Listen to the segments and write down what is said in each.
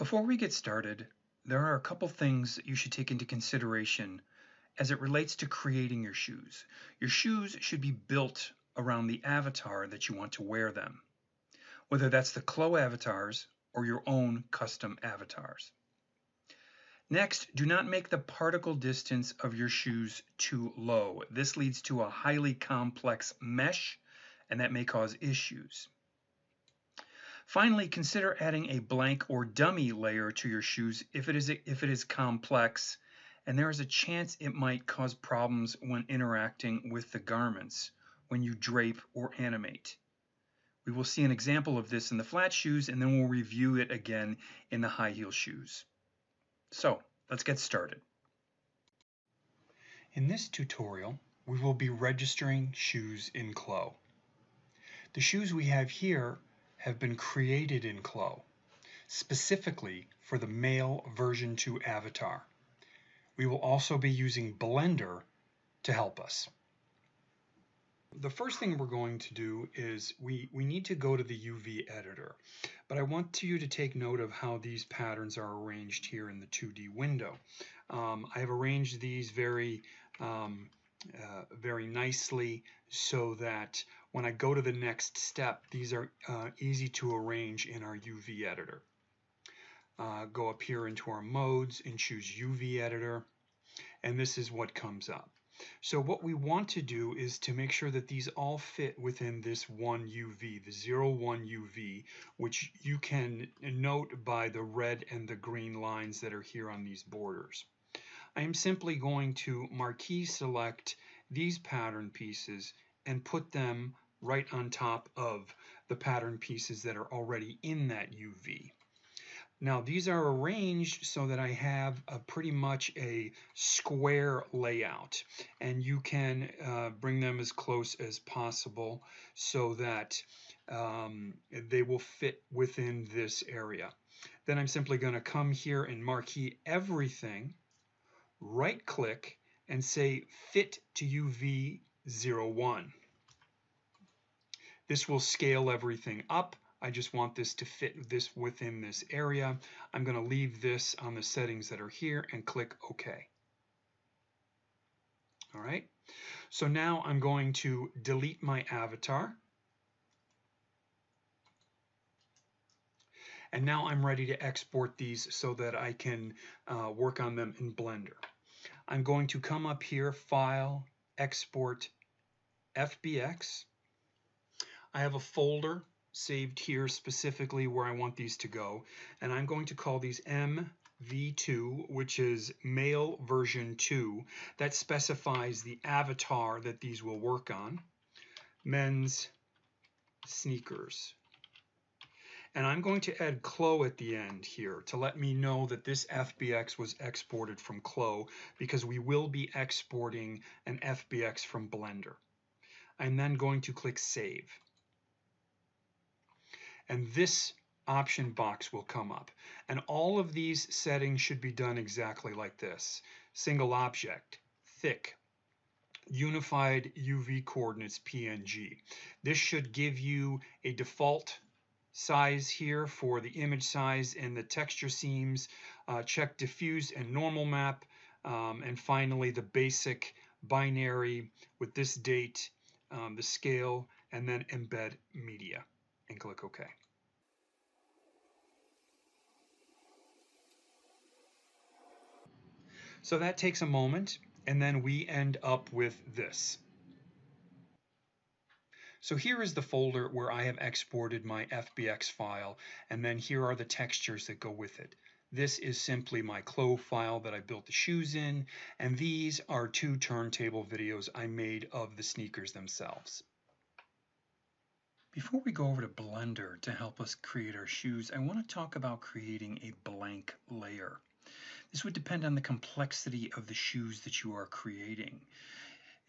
Before we get started, there are a couple things that you should take into consideration as it relates to creating your shoes. Your shoes should be built around the avatar that you want to wear them, whether that's the Clo avatars or your own custom avatars. Next, do not make the particle distance of your shoes too low. This leads to a highly complex mesh, and that may cause issues. Finally, consider adding a blank or dummy layer to your shoes if it is complex, and there is a chance it might cause problems when interacting with the garments when you drape or animate. We will see an example of this in the flat shoes, and then we'll review it again in the high heel shoes. So let's get started. In this tutorial, we will be registering shoes in Clo. The shoes we have here have been created in Clo, specifically for the male version 2 avatar. We will also be using Blender to help us. The first thing we're going to do is we need to go to the UV editor, but I want you to take note of how these patterns are arranged here in the 2D window. I have arranged these very nicely so that when I go to the next step, these are easy to arrange in our UV editor. Go up here into our modes and choose UV editor, and this is what comes up. So what we want to do is to make sure that these all fit within this one UV, the 01 UV, which you can note by the red and the green lines that are here on these borders. I am simply going to marquee select these pattern pieces and put them right on top of the pattern pieces that are already in that UV. Now these are arranged so that I have pretty much a square layout, and you can bring them as close as possible so that they will fit within this area. Then I'm simply going to come here and marquee everything, right click and say fit to UV 01. This will scale everything up. I just want this to fit within this area. I'm going to leave this on the settings that are here and click OK. All right. So now I'm going to delete my avatar. And now I'm ready to export these so that I can work on them in Blender. I'm going to come up here, File, Export, FBX. I have a folder saved here specifically where I want these to go, and I'm going to call these MV2, which is male version 2. That specifies the avatar that these will work on. Men's sneakers. And I'm going to add Clo at the end here to let me know that this FBX was exported from Clo, because we will be exporting an FBX from Blender. I'm then going to click Save. And this option box will come up. And all of these settings should be done exactly like this. Single object, thick, unified UV coordinates PNG. This should give you a default size here for the image size and the texture seams. Check diffuse and normal map, and finally the basic binary with this date, the scale, and then embed media, and click OK. So that takes a moment, and then we end up with this. So here is the folder where I have exported my FBX file, and then here are the textures that go with it. This is simply my Clo file that I built the shoes in, and these are 2 turntable videos I made of the sneakers themselves. Before we go over to Blender to help us create our shoes, I want to talk about creating a blank layer. This would depend on the complexity of the shoes that you are creating.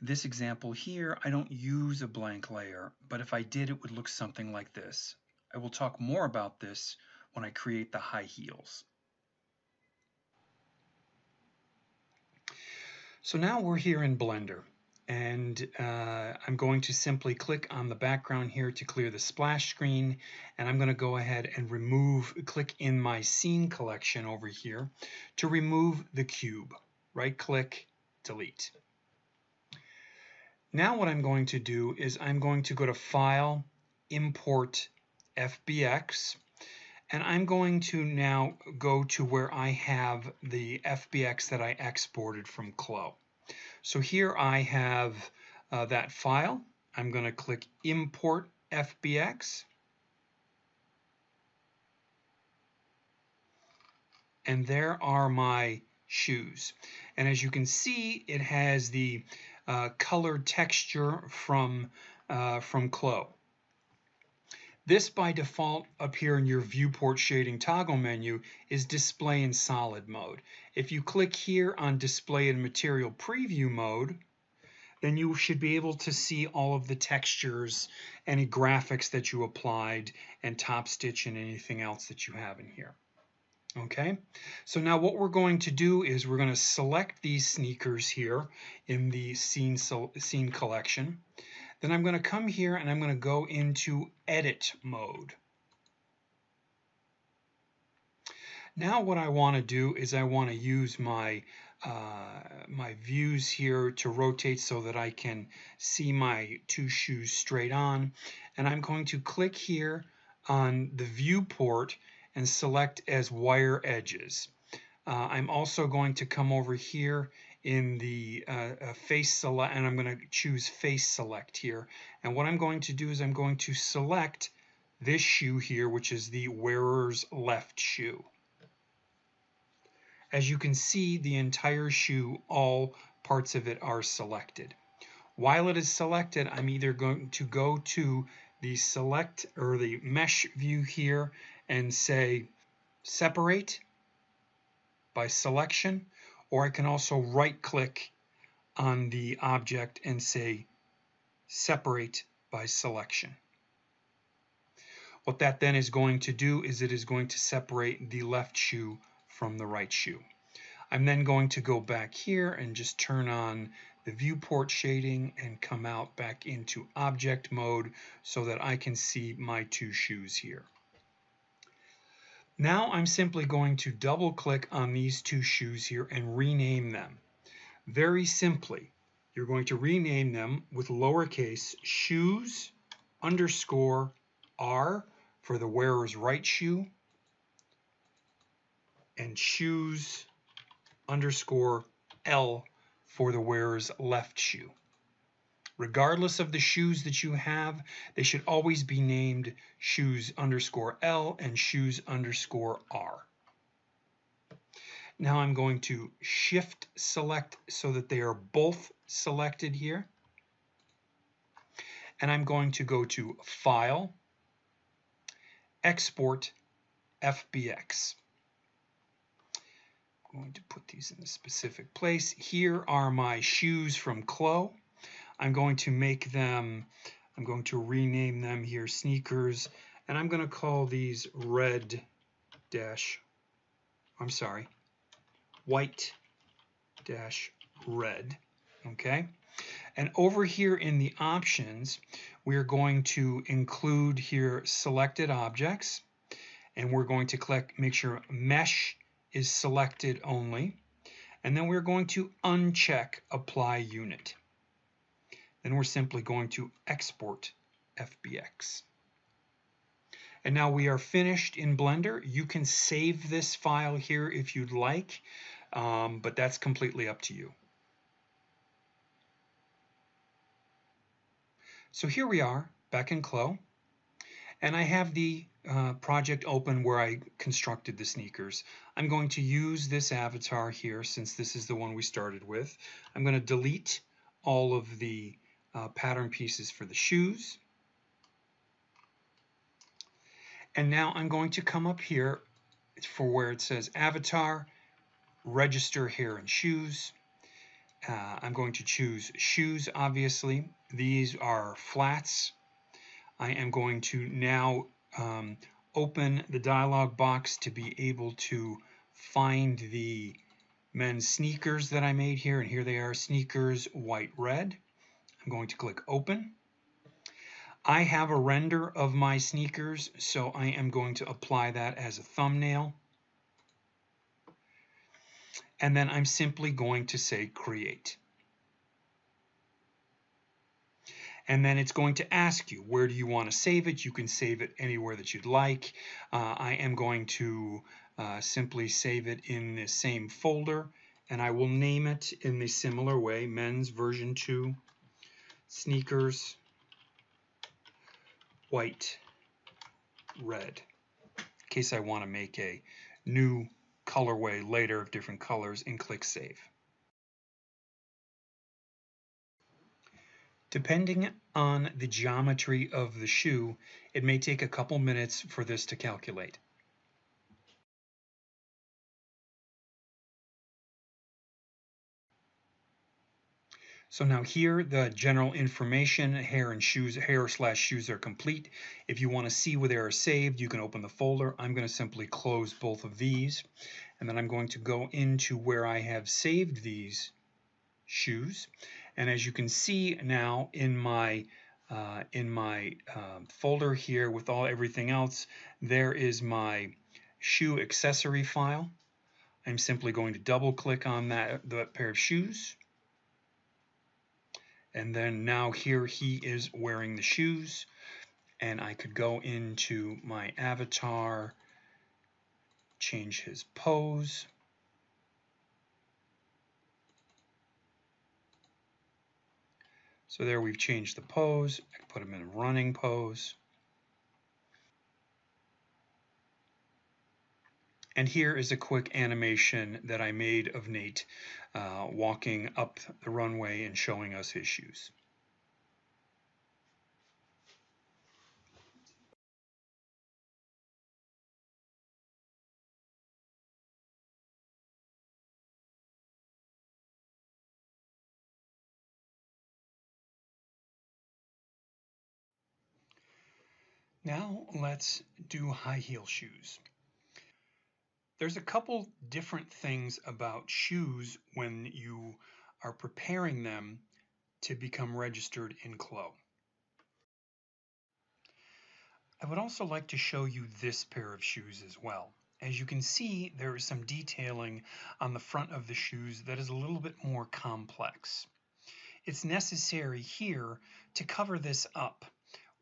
This example here, I don't use a blank layer, but if I did, it would look something like this. I will talk more about this when I create the high heels. So now we're here in Blender, and I'm going to simply click on the background here to clear the splash screen, and I'm going to go ahead and click in my scene collection over here to remove the cube. Right click, delete. Now what I'm going to do is I'm going to go to File, Import FBX, and I'm going to now go to where I have the FBX that I exported from Clo. So here I have that file. I'm going to click Import FBX. And there are my shoes. And as you can see, it has the colored texture from Clo. This by default up here in your viewport shading toggle menu is display in solid mode. If you click here on display in material preview mode, then you should be able to see all of the textures, any graphics that you applied, and top stitch and anything else that you have in here. Okay, so now what we're going to do is we're going to select these sneakers here in the scene collection. Then I'm going to come here and I'm going to go into edit mode. Now what I want to do is I want to use my my views here to rotate so that I can see my two shoes straight on, and I'm going to click here on the viewport and select as wire edges. I'm also going to come over here in the face select, and I'm going to choose face select here, and what I'm going to do is I'm going to select this shoe here, which is the wearer's left shoe. As you can see, the entire shoe, all parts of it are selected. While it is selected, I'm either going to go to the select or the mesh view here and say separate by selection, or I can also right click on the object and say separate by selection. What that then is going to do is it is going to separate the left shoe from the right shoe. I'm then going to go back here and just turn on the viewport shading and come out back into object mode so that I can see my two shoes here. Now I'm simply going to double click on these two shoes here and rename them. Very simply, you're going to rename them with lowercase shoes underscore R for the wearer's right shoe and shoes underscore L for the wearer's left shoe. Regardless of the shoes that you have, they should always be named shoes underscore L and shoes underscore R. Now I'm going to shift select so that they are both selected here. And I'm going to go to File, Export FBX. I'm going to put these in a specific place. Here are my shoes from Clo. I'm going to rename them here sneakers, and I'm going to call these white dash red. Okay. And over here in the options, we're going to include here selected objects, and we're going to click, make sure mesh is selected only, and then we're going to uncheck apply unit. Then we're simply going to export FBX. And now we are finished in Blender. You can save this file here if you'd like, but that's completely up to you. So here we are back in Clo, and I have the project open where I constructed the sneakers. I'm going to use this avatar here since this is the one we started with. I'm going to delete all of the pattern pieces for the shoes. And now I'm going to come up here for where it says avatar, register hair and shoes. I'm going to choose shoes, obviously. These are flats. I am going to now open the dialog box to be able to find the men's sneakers that I made here, and here they are, sneakers white red. I'm going to click Open. I have a render of my sneakers, so I am going to apply that as a thumbnail. And then I'm simply going to say Create. And then it's going to ask you, where do you want to save it? You can save it anywhere that you'd like. I am going to simply save it in the same folder, and I will name it in the similar way, Men's version 2, Sneakers, White, Red, in case I want to make a new colorway later of different colors, and click Save. Depending on the geometry of the shoe, it may take a couple minutes for this to calculate. So now here, the general information, hair/shoes are complete. If you want to see where they are saved, you can open the folder. I'm going to simply close both of these, and then I'm going to go into where I have saved these shoes. And as you can see now in my folder here with everything else, there is my shoe accessory file. I'm simply going to double click on that pair of shoes. And then now here he is wearing the shoes, and I could go into my avatar, change his pose. So there we've changed the pose. I can put him in a running pose. And here is a quick animation that I made of Nate walking up the runway and showing us his shoes. Now let's do high heel shoes. There's a couple different things about shoes when you are preparing them to become registered in CLO. I would also like to show you this pair of shoes as well. As you can see, there is some detailing on the front of the shoes that is a little bit more complex. It's necessary here to cover this up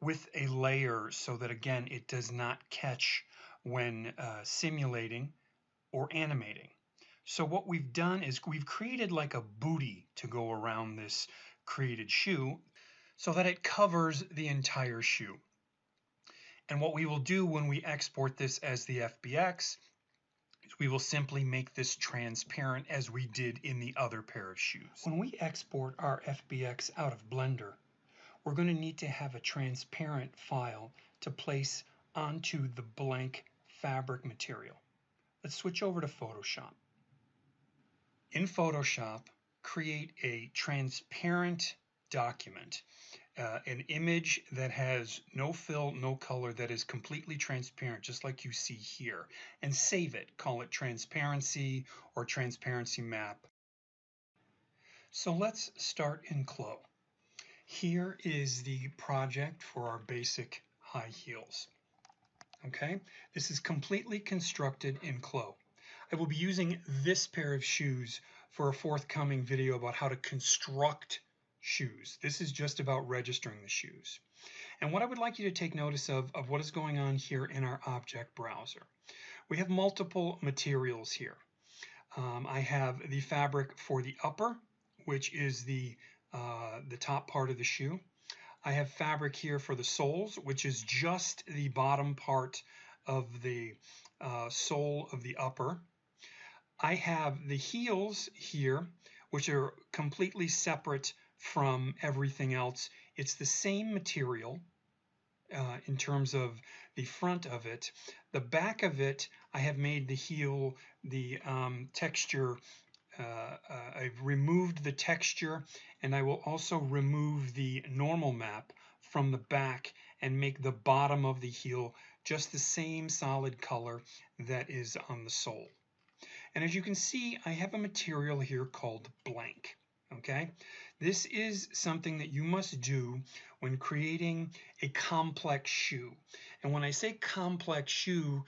with a layer so that, again, it does not catch when simulating or animating. So what we've done is we've created like a booty to go around this created shoe so that it covers the entire shoe. And what we will do when we export this as the FBX is we will simply make this transparent as we did in the other pair of shoes. When we export our FBX out of Blender, we're going to need to have a transparent file to place onto the blank fabric material. Let's switch over to Photoshop. In Photoshop, create a transparent document, an image that has no fill, no color, that is completely transparent, just like you see here, and save it. Call it transparency or transparency map. So let's start in CLO. Here is the project for our basic high heels. Okay, this is completely constructed in CLO. I will be using this pair of shoes for a forthcoming video about how to construct shoes. This is just about registering the shoes. And what I would like you to take notice of what is going on here in our object browser. We have multiple materials here. I have the fabric for the upper, which is the top part of the shoe. I have fabric here for the soles, which is just the bottom part of the sole of the upper. I have the heels here, which are completely separate from everything else. It's the same material in terms of the front of it. The back of it, I have made the heel, the texture, I've removed the texture, and I will also remove the normal map from the back and make the bottom of the heel just the same solid color that is on the sole. And as you can see, I have a material here called blank. Okay, this is something that you must do when creating a complex shoe. And when I say complex shoe,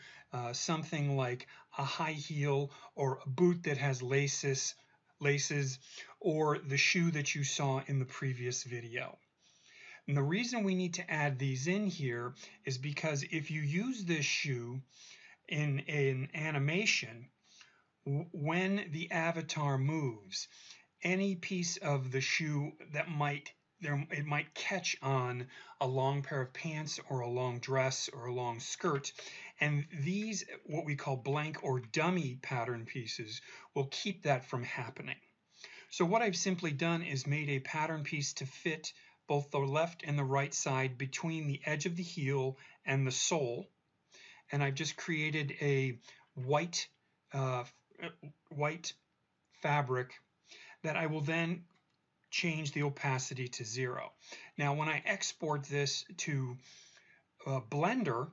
something like a high heel or a boot that has laces, or the shoe that you saw in the previous video. And the reason we need to add these in here is because if you use this shoe in an animation, when the avatar moves, any piece of the shoe that it might catch on a long pair of pants or a long dress or a long skirt, and these, what we call blank or dummy pattern pieces, will keep that from happening. So what I've simply done is made a pattern piece to fit both the left and the right side between the edge of the heel and the sole, and I've just created a white fabric that I will then change the opacity to 0. Now when I export this to Blender,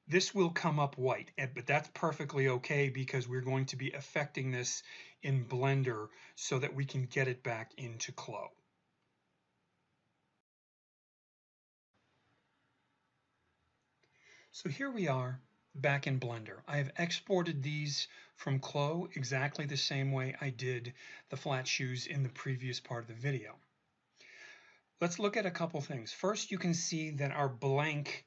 this will come up white, but that's perfectly okay because we're going to be affecting this in Blender so that we can get it back into Clo. So here we are back in Blender. I have exported these from Clo exactly the same way I did the flat shoes in the previous part of the video. Let's look at a couple things. First, you can see that our blank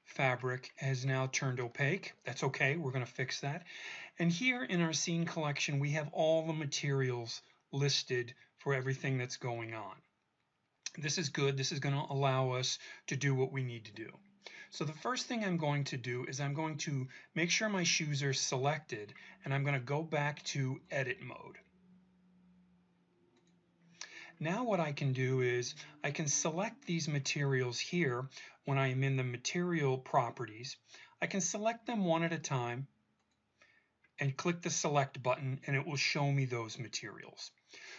fabric has now turned opaque. That's okay, we're going to fix that. And here in our scene collection, we have all the materials listed for everything that's going on. This is good. This is going to allow us to do what we need to do. So the first thing I'm going to do is I'm going to make sure my shoes are selected, and I'm going to go back to edit mode. Now what I can do is I can select these materials here when I am in the material properties. I can select them one at a time and click the select button, and it will show me those materials.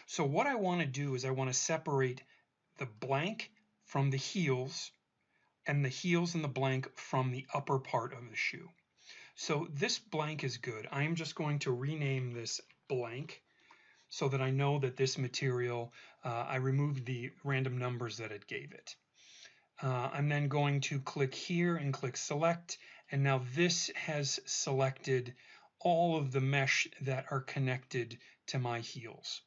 So what I want to do is I want to separate the blank from the heels and the heels and the blank from the upper part of the shoe. So this blank is good. I am just going to rename this blank so that I know that this material, I removed the random numbers that it gave it. I'm then going to click here and click select, and now this has selected all of the mesh that are connected to my heels.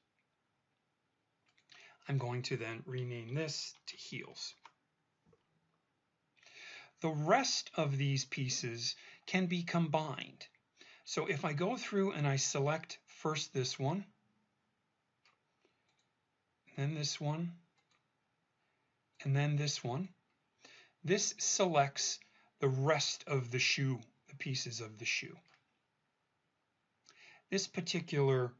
I'm going to then rename this to heels. The rest of these pieces can be combined. So if I go through and I select first this one, then this one, and then this one, this selects the rest of the shoe, the pieces of the shoe. This particular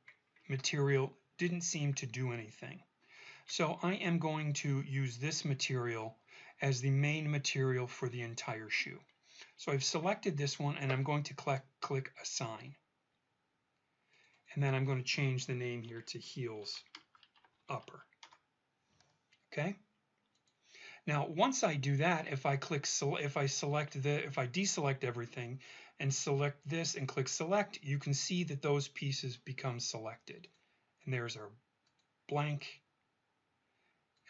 material didn't seem to do anything. So I am going to use this material as the main material for the entire shoe. So I've selected this one, and I'm going to click Assign. And then I'm going to change the name here to Heels Upper. Okay? Now, once I do that, if I deselect everything and select this and click Select, you can see that those pieces become selected. And there's our blank,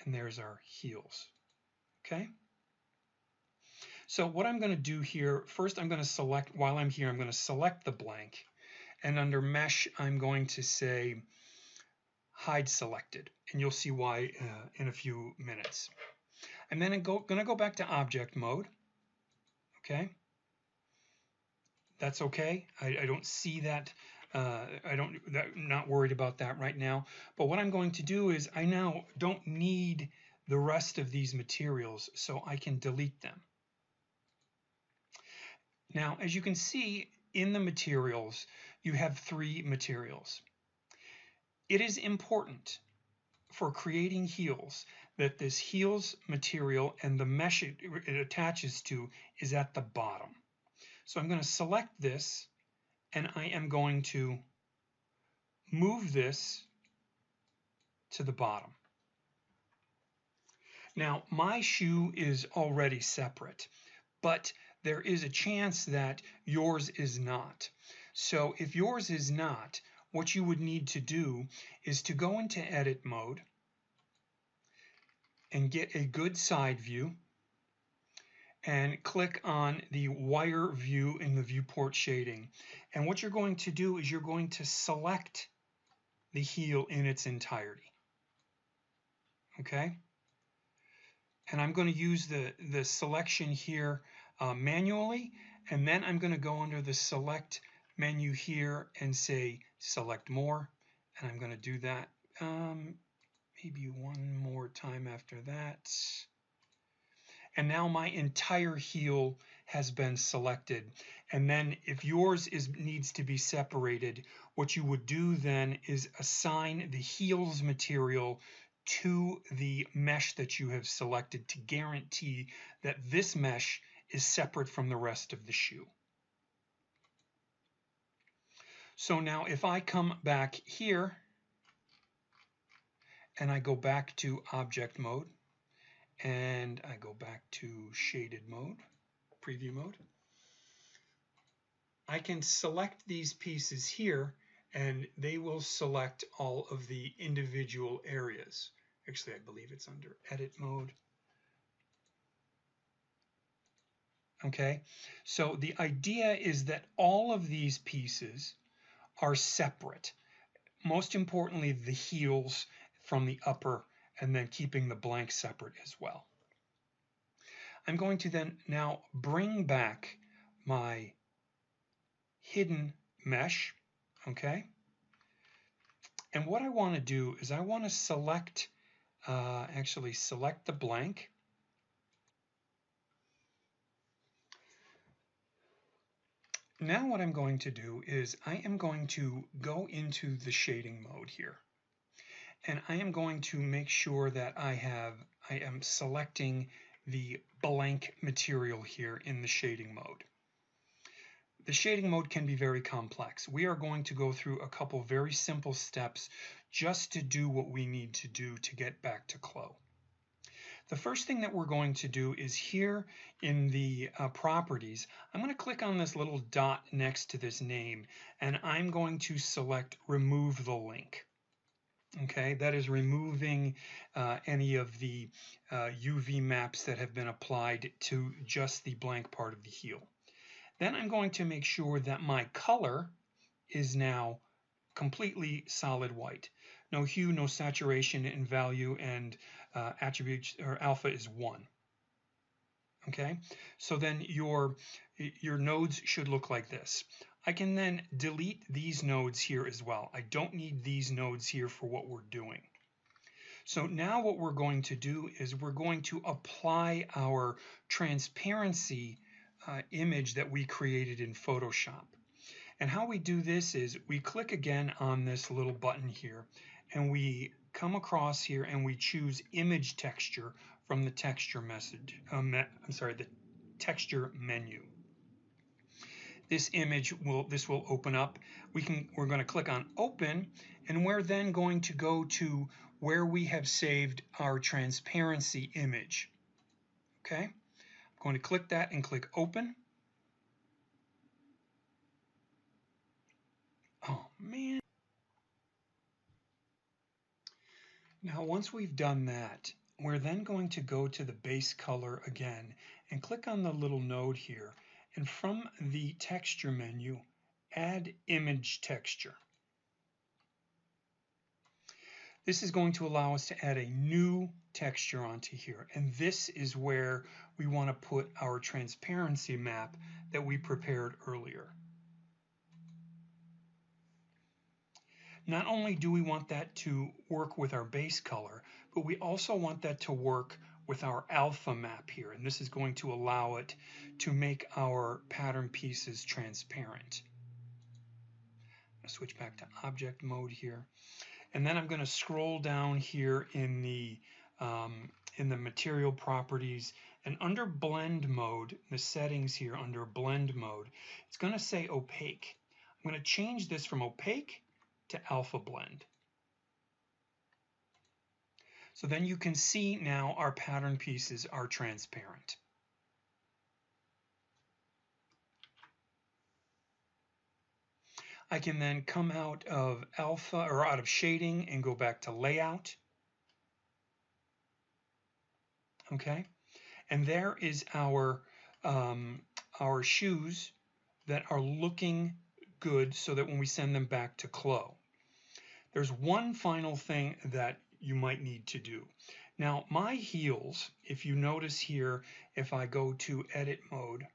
and there's our heels. Okay? So what I'm going to do here, first I'm going to select, while I'm here, I'm going to select the blank, and under Mesh, I'm going to say Hide Selected, and you'll see why in a few minutes. I'm then going to go back to object mode. Okay? That's okay. I don't see that. I'm not worried about that right now. But what I'm going to do is I now don't need the rest of these materials, so I can delete them. Now, as you can see in the materials, you have 3 materials. It is important for creating heels that this heels material and the mesh it attaches to is at the bottom. So I'm going to select this, and I am going to move this to the bottom. Now, my shoe is already separate, but there is a chance that yours is not. So if yours is not, what you would need to do is to go into edit mode and get a good side view and click on the wire view in the viewport shading. And what you're going to do is you're going to select the heel in its entirety. Okay? And I'm going to use the selection here manually, and then I'm going to go under the select menu here and say select more, and I'm going to do that maybe one more time after that. And now my entire heel has been selected. And then if yours needs to be separated, what you would do then is assign the heels material to the mesh that you have selected to guarantee that this mesh is separate from the rest of the shoe. So now if I come back here and I go back to object mode and I go back to shaded mode, preview mode, I can select these pieces here and they will select all of the individual areas. Actually, I believe it's under edit mode. Okay, so the idea is that all of these pieces are separate. Most importantly, the heels from the upper, and then keeping the blank separate as well. I'm going to then now bring back my hidden mesh, okay? And what I want to do is I want to select, actually select the blank. Now what I'm going to do is I am going to go into the shading mode here. And I am going to make sure that I am selecting the blank material here in the shading mode. The shading mode can be very complex. We are going to go through a couple very simple steps just to do what we need to do to get back to Clo. The first thing that we're going to do is here in the properties, I'm going to click on this little dot next to this name, and I'm going to select remove the link. Okay, that is removing any of the UV maps that have been applied to just the blank part of the heel. Then I'm going to make sure that my color is now completely solid white. No hue, no saturation in value, and attributes or alpha is 1. Okay, so then your nodes should look like this. I can then delete these nodes here as well. I don't need these nodes here for what we're doing. So now what we're going to do is we're going to apply our transparency image that we created in Photoshop. And how we do this is we click again on this little button here, and we come across here and we choose image texture from the texture the texture menu. This image will open up. We're going to click on open, and we're then going to go to where we have saved our transparency image. Okay, I'm going to click that and click open. Oh man. Now once we've done that, we're then going to go to the base color again and click on the little node here, and from the texture menu, add image texture. This is going to allow us to add a new texture onto here, and this is where we want to put our transparency map that we prepared earlier. Not only do we want that to work with our base color, but we also want that to work with our alpha map here, and this is going to allow it to make our pattern pieces transparent. I'm going to switch back to object mode here, and then I'm going to scroll down here in the material properties, and under blend mode, the settings here under blend mode, it's going to say opaque. I'm going to change this from opaque to alpha blend. So then you can see now our pattern pieces are transparent. I can then come out of alpha or out of shading and go back to layout. Okay, and there is our shoes that are looking good so that when we send them back to Clo. There's one final thing that you might need to do. Now, my heels, if you notice here, if I go to edit mode,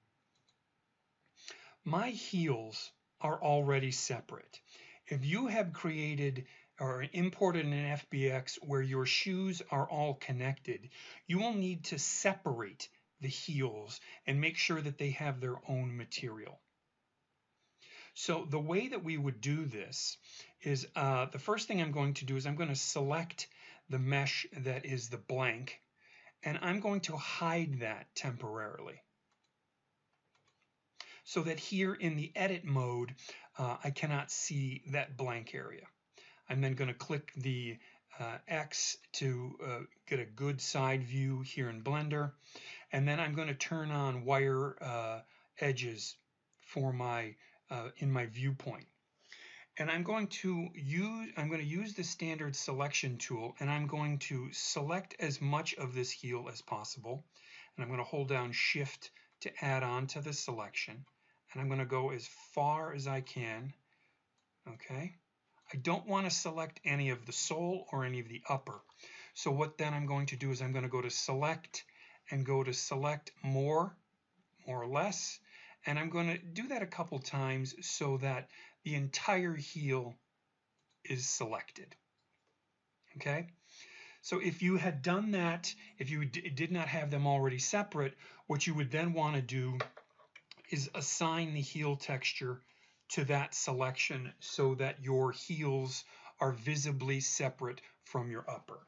my heels are already separate. If you have created or imported an FBX where your shoes are all connected, you will need to separate the heels and make sure that they have their own material. So the way that we would do this is the first thing I'm going to do is I'm going to select the mesh that is the blank, and I'm going to hide that temporarily so that here in the edit mode I cannot see that blank area. I'm then going to click the X to get a good side view here in Blender, and then I'm going to turn on wire edges for my in my viewpoint. And I'm going to use the standard selection tool, and I'm going to select as much of this heel as possible, and I'm going to hold down Shift to add on to the selection, and I'm going to go as far as I can. Okay, I don't want to select any of the sole or any of the upper, so what then I'm going to do is I'm going to go to select and go to select more or less, and I'm going to do that a couple times so that the entire heel is selected. Okay, so if you had done that, if you did not have them already separate, what you would then want to do is assign the heel texture to that selection so that your heels are visibly separate from your upper.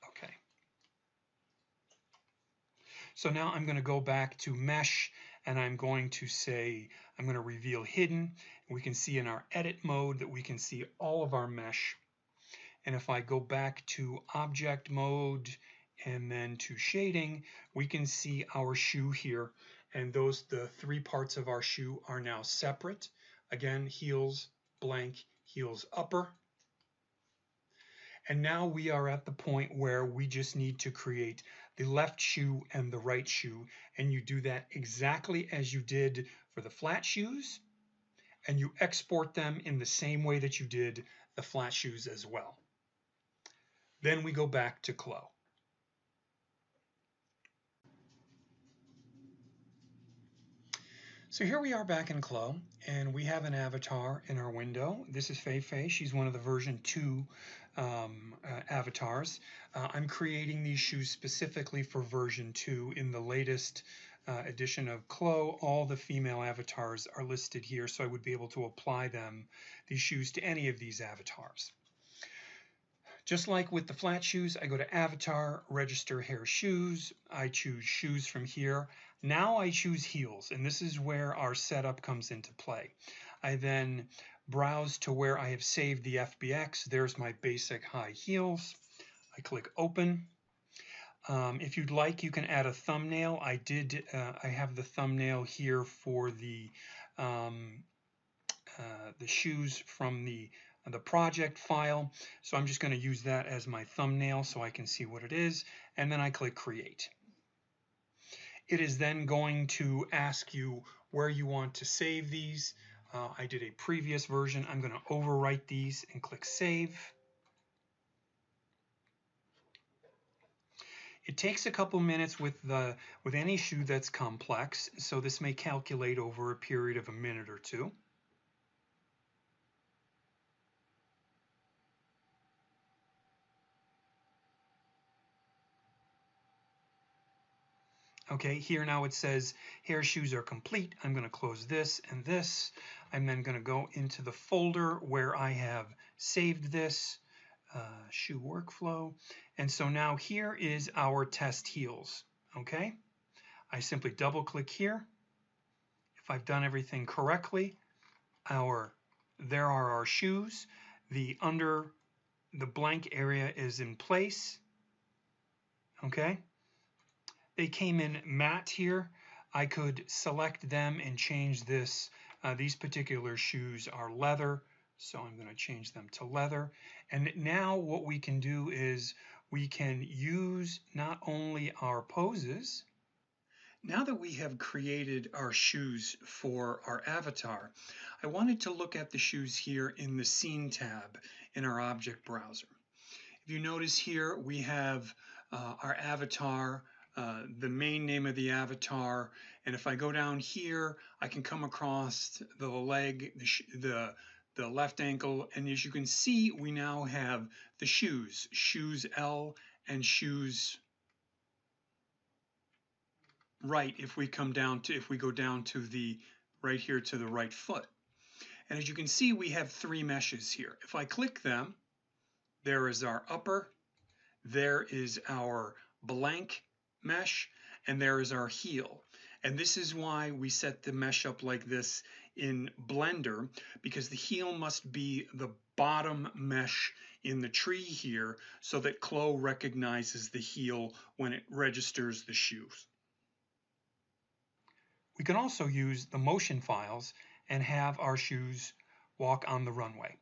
Okay. So now I'm going to go back to mesh, and I'm going to say, I'm going to reveal hidden. We can see in our edit mode that we can see all of our mesh. And if I go back to object mode and then to shading, we can see our shoe here. And the three parts of our shoe are now separate. Again, heels, blank, heels upper. And now we are at the point where we just need to create the left shoe and the right shoe. And you do that exactly as you did for the flat shoes. And you export them in the same way that you did the flat shoes as well. Then we go back to Clo. So here we are back in Clo, and we have an avatar in our window. This is Fei Fei. She's one of the version 2 avatars. I'm creating these shoes specifically for version 2. In the latest edition of Clo, all the female avatars are listed here, so I would be able to apply these shoes to any of these avatars. Just like with the flat shoes, I go to Avatar, Register Hair Shoes. I choose Shoes from here. Now I choose Heels, and this is where our setup comes into play. I then browse to where I have saved the FBX. There's my basic high heels. I click Open. If you'd like, you can add a thumbnail. I have the thumbnail here for the shoes from the project file. So I'm just going to use that as my thumbnail so I can see what it is, and then I click Create. It is then going to ask you where you want to save these. I did a previous version. I'm going to overwrite these and click Save. It takes a couple minutes with any shoe that's complex, so this may calculate over a period of a minute or two. Okay, here now it says hair shoes are complete. I'm going to close this and this. I'm then going to go into the folder where I have saved this shoe workflow. And so now here is our test heels. Okay, I simply double click here. If I've done everything correctly, there are our shoes. The blank area is in place. Okay. They came in matte here. I could select them and change this. These particular shoes are leather, so I'm going to change them to leather. And now what we can do is we can use not only our poses. Now that we have created our shoes for our avatar, I wanted to look at the shoes here in the Scene tab in our object browser. If you notice here, we have our avatar, the main name of the avatar, and if I go down here, I can come across the leg, the left ankle, and as you can see, we now have the shoes, shoes L and shoes right if we go down to the right here to the right foot. And as you can see, we have three meshes here. If I click them, there is our upper, there is our blank mesh, and there is our heel. And this is why we set the mesh up like this in Blender, because the heel must be the bottom mesh in the tree here so that Clo recognizes the heel when it registers the shoes. We can also use the motion files and have our shoes walk on the runway.